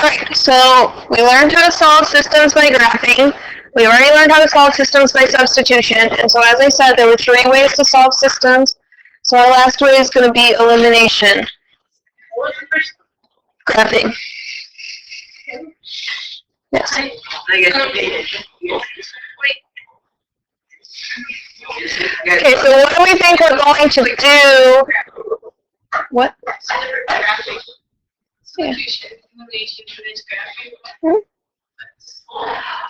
Alright, so we learned how to solve systems by graphing. We already learned how to solve systems by substitution. And so as I said, there were 3 ways to solve systems. So our last way is going to be elimination. Graphing. Yes. Okay, so what do we think we're going to do? What? Yeah.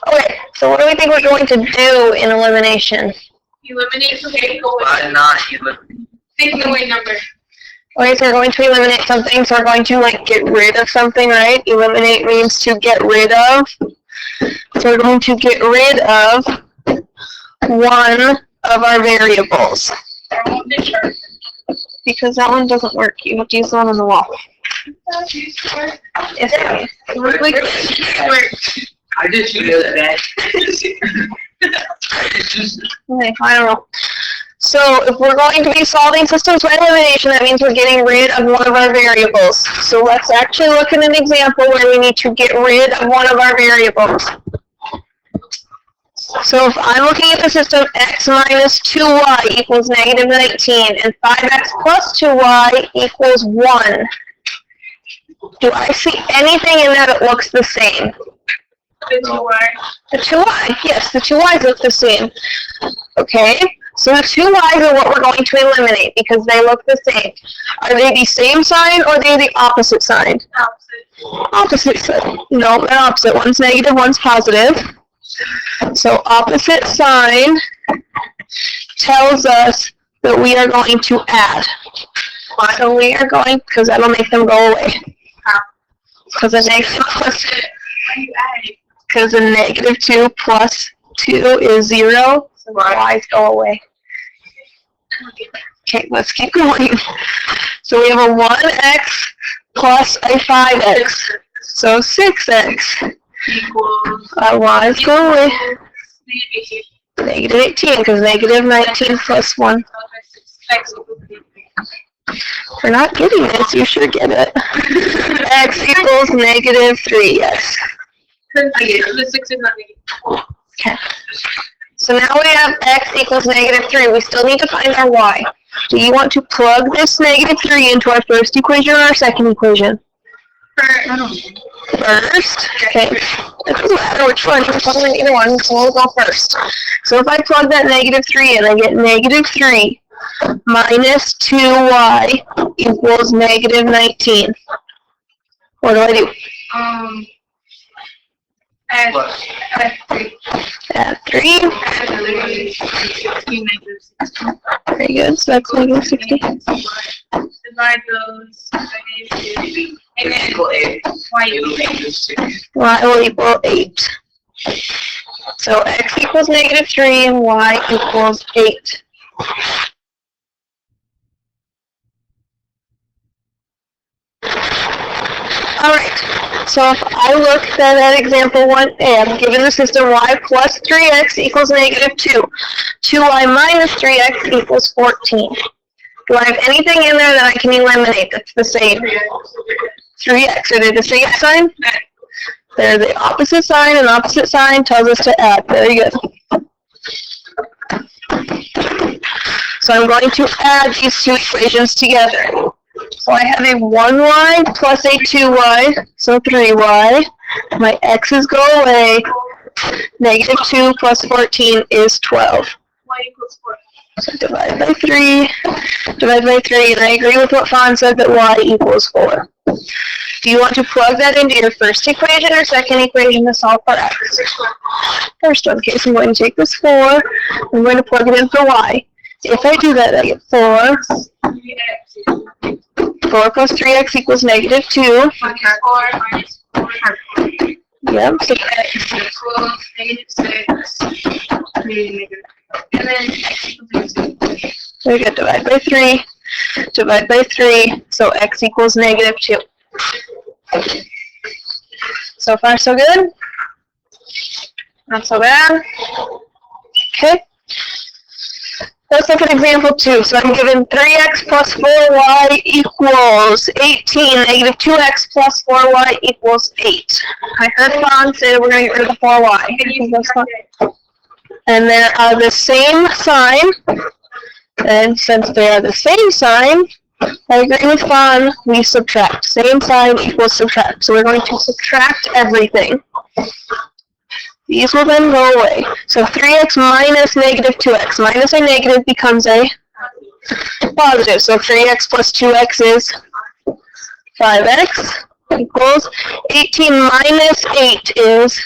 Okay, so what do we think we're going to do in elimination? Eliminate something. Not eliminate. Take away number. Okay, so we're going to eliminate something, so we're going to get rid of something, right? Eliminate means to get rid of. So we're going to get rid of one of our variables. Because that one doesn't work. You have to use the one on the wall. Yes, I did you know that. Okay, I don't know. So if we're going to be solving systems by elimination, that means we're getting rid of one of our variables. So let's actually look at an example where we need to get rid of one of our variables. So if I'm looking at the system x minus 2y equals negative 19 and 5x plus 2y equals 1, do I see anything in there that looks the same? The 2y. The 2y, yes, the 2y's look the same. Okay, so the 2y's are what we're going to eliminate because they look the same. Are they the same sign or are they the opposite sign? Opposite. Opposite sign. No, they're opposite. One's negative, one's positive. So opposite sign tells us that we are going to add. So we are going, because that'll make them go away. Because a negative plus, because a negative 2 plus 2 is 0, so y's go away. Okay, let's keep going. So we have a 1x plus a 5x, so 6x. Equals. Y's go away. Negative 18, because negative 19 plus 1. If you're not getting this, you should get it. X equals negative 3, yes. The 6 is not negative. Okay. So now we have x equals negative 3. We still need to find our y. Do you want to plug this negative 3 into our first equation or our second equation? First. Okay. It doesn't matter which one. We're plugging either one, so we'll go first. So if I plug that negative 3 in, I get negative 3 minus 2y equals negative 19. What do I do? Add 3. Very good. So that's negative 60. Divide those. And then Y will equal 8. So x equals negative 3 and y equals 8. Alright, so if I look at that example 1a, I'm given the system y plus 3x equals negative 2. 2y minus 3x equals 14. Do I have anything in there that I can eliminate that's the same? 3x. Are they the same sign? They're the opposite sign, and opposite sign tells us to add. Very good. So I'm going to add these two equations together. So I have a 1y plus a 2y, so 3y. My x's go away. Negative 2 plus 14 is 12. y equals 4. So divide by 3, and I agree with what Fawn said that y equals 4. Do you want to plug that into your first equation or second equation to solve for x? First one. Okay, so I'm going to take this 4, I'm going to plug it in for y. If I do that, I get 4. 4 plus 3x equals negative 2. Minus 4 minus 4. Yep. So X equals negative 6. And then x equals 2. we get divide by 3. Divide by 3. So x equals negative 2. So far, so good? Not so bad? Okay. Let's look at example 2. So I'm given 3x plus 4y equals 18. Negative 2x plus 4y equals 8. I heard Fawn say that we're going to get rid of the 4y. And they are the same sign. And since they are the same sign, I agree with Fawn, we subtract. Same sign equals subtract. So we're going to subtract everything. These will then go away. So 3x minus negative 2x. Minus a negative becomes a positive. So 3x plus 2x is 5x equals 18 minus 8 is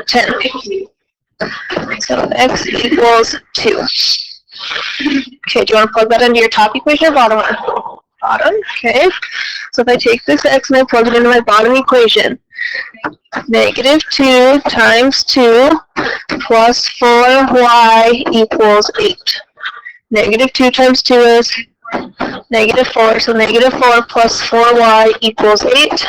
10. So x equals 2. Okay, do you want to plug that into your top equation or bottom one? Bottom, okay. So if I take this x and I plug it into my bottom equation, negative 2 times 2 plus 4y equals 8. Negative 2 times 2 is negative 4, so negative 4 plus 4y equals 8.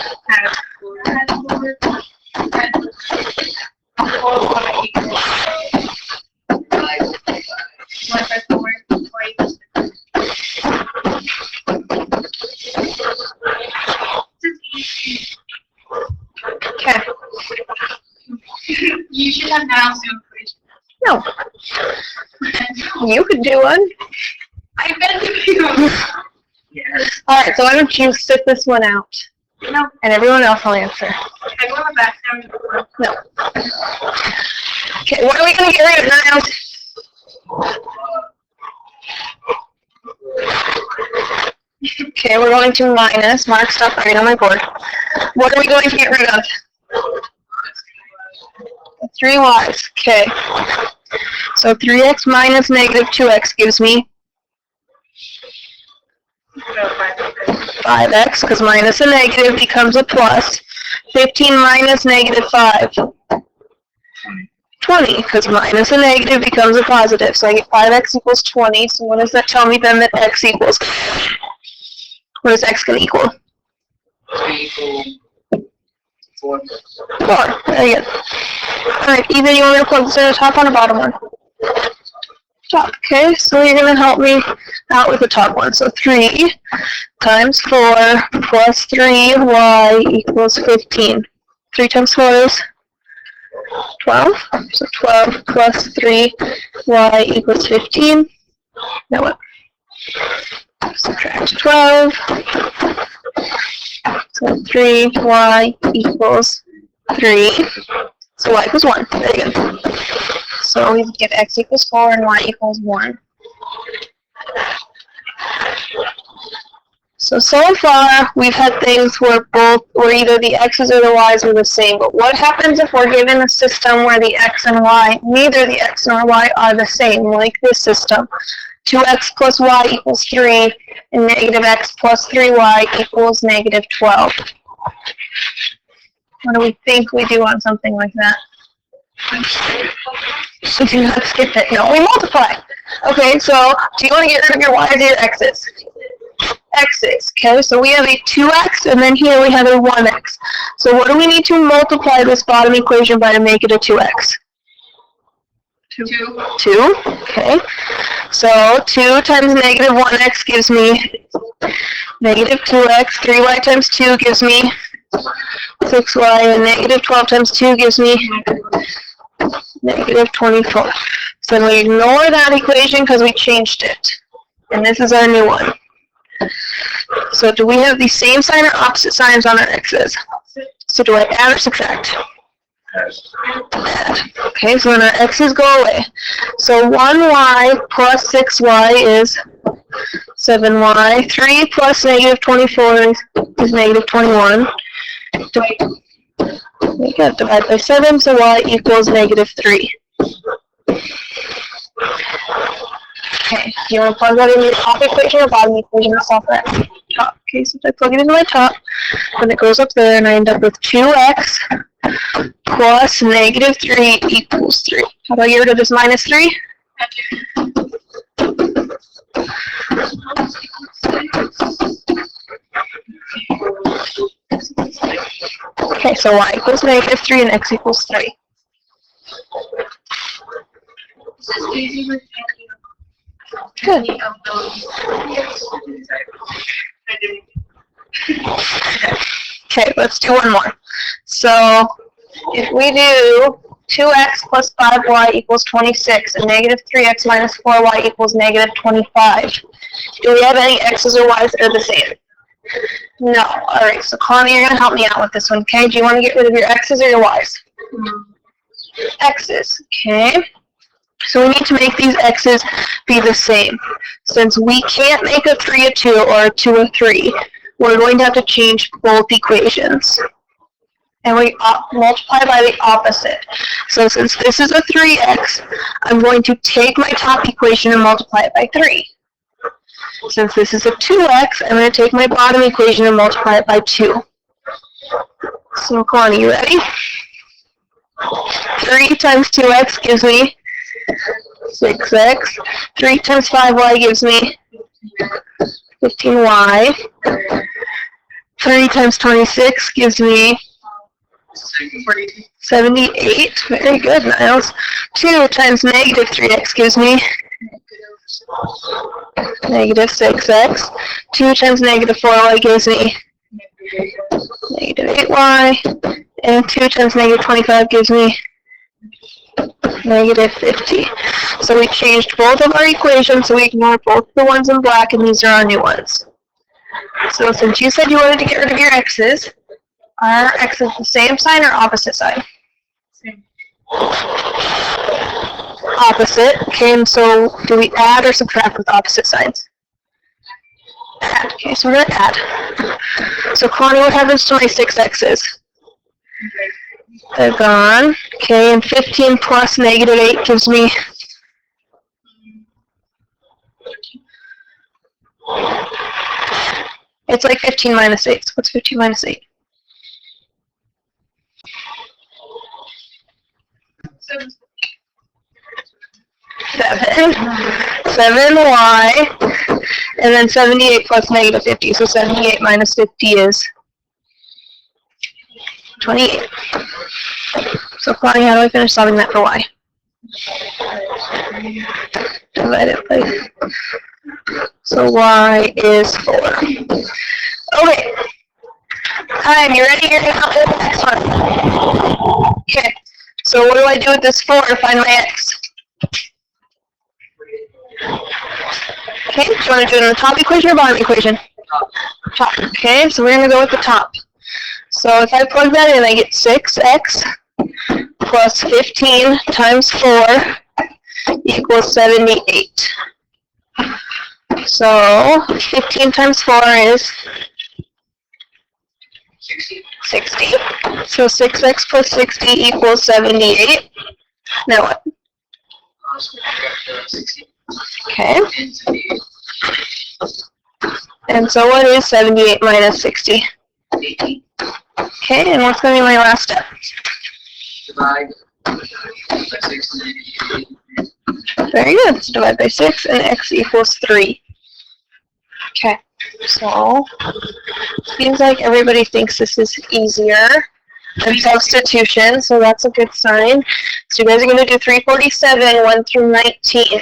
Okay. You should have now Zoom equation. No. You could do one. I bet you. Yes. Alright, so why don't you sit this one out? No. And everyone else will answer. I go back down. No. Okay, what are we going to get rid of now? Okay, we're going to minus. Mark, stop writing on my board. What are we going to get rid of? 3y's. Okay. So 3x minus negative 2x gives me 5x, because minus a negative becomes a plus. 15 minus negative 5. 20, because minus a negative becomes a positive. So I get 5x equals 20. So what does that tell me then that x equals? What is x going to equal? 4. 4. Very good. Alright, either you want me to plug this in the top one or bottom one? Top. Okay, so you're going to help me out with the top one. So 3 times 4 plus 3y equals 15. 3 times 4 is 12. So 12 plus 3y equals 15. Now what? Subtract 12. So 3y equals 3. So y equals 1. Very good. So we get x equals 4 and y equals 1. So far, we've had things where either the x's or the y's were the same. But what happens if we're given a system where the x and y, neither the x nor y are the same, like this system? 2x plus y equals 3, and negative x plus 3y equals negative 12. What do we think we do on something like that? We do not skip it. No, we multiply. Okay, so do you want to get rid of your y's or your x's? X's. Okay, so we have a 2x, and then here we have a 1x. So what do we need to multiply this bottom equation by to make it a 2x? 2. Okay. So 2 times negative 1x gives me negative 2x. 3y times 2 gives me 6y. And negative 12 times 2 gives me negative 24. So we ignore that equation because we changed it. And this is our new one. So do we have the same sign or opposite signs on our x's? So do I add or subtract? Add. Okay, so then our x's go away. So 1y plus 6y is 7y. 3 plus negative 24 is negative 21. We got to divide by 7, so y equals negative 3. Okay, do you want to plug that in your top equation or bottom equation to solve that? Top. Okay, so if I plug it into my top, then it goes up there, and I end up with 2x plus negative 3 equals 3. How about I get rid of this minus 3? Okay, so y equals negative 3 and x equals 3. Good. any of those. I didn't. Okay, let's do one more. So, if we do 2x plus 5y equals 26, and negative 3x minus 4y equals negative 25, do we have any x's or y's that are the same? No. Alright, so Connie, you're going to help me out with this one, okay? Do you want to get rid of your x's or your y's? X's, okay? So we need to make these x's be the same. Since we can't make a 3 a 2 or a 2 a 3, we're going to have to change both equations. And we multiply by the opposite. So since this is a 3x, I'm going to take my top equation and multiply it by 3. Since this is a 2x, I'm going to take my bottom equation and multiply it by 2. So Connie, you ready? 3 times 2x gives me 6x. 3 times 5y gives me 15y. 3 times 26 gives me 78. Very good, Niles. 2 times negative 3x gives me negative 6x. 2 times negative 4y gives me negative 8y. And 2 times negative 25 gives me negative 50. So we changed both of our equations, so we ignore both the ones in black, and these are our new ones. So since you said you wanted to get rid of your x's, are x's the same sign or opposite sign? Same. Opposite. Okay, and so do we add or subtract with opposite signs? Add. Okay, so we're going to add. So Connie, what happens to my 6 x's? They're gone. Okay, and 15 plus negative 8 gives me it's like 15 minus 8. So what's 15 minus 8? 7. 7y. And then 78 plus negative 50. So 78 minus 50 is 28. So Connie, how do I finish solving that for y? Divide it by. So y is 4. Okay. Hi, you ready? You're gonna help me with the next one. Okay. So what do I do with this 4 to find my x? Okay, do you want to do it in the top equation or bottom equation? Top. Okay, so we're gonna go with the top. So if I plug that in, I get 6x plus 15 times 4 equals 78. So 15 times 4 is 60. So 6x plus 60 equals 78. Now what? Okay. And so what is 78 minus 60? 18. Okay, and what's going to be my last step? Divide by 6 and Very good. So divide by 6 and x equals 3. Okay, so seems like everybody thinks this is easier than substitution, so that's a good sign. So you guys are going to do 347, 1 through 19.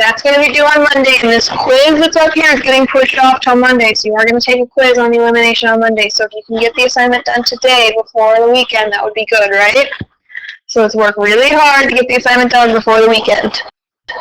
That's going to be due on Monday, and this quiz that's up here is getting pushed off till Monday, so you are going to take a quiz on the elimination on Monday. So if you can get the assignment done today before the weekend, that would be good, right? So let's work really hard to get the assignment done before the weekend.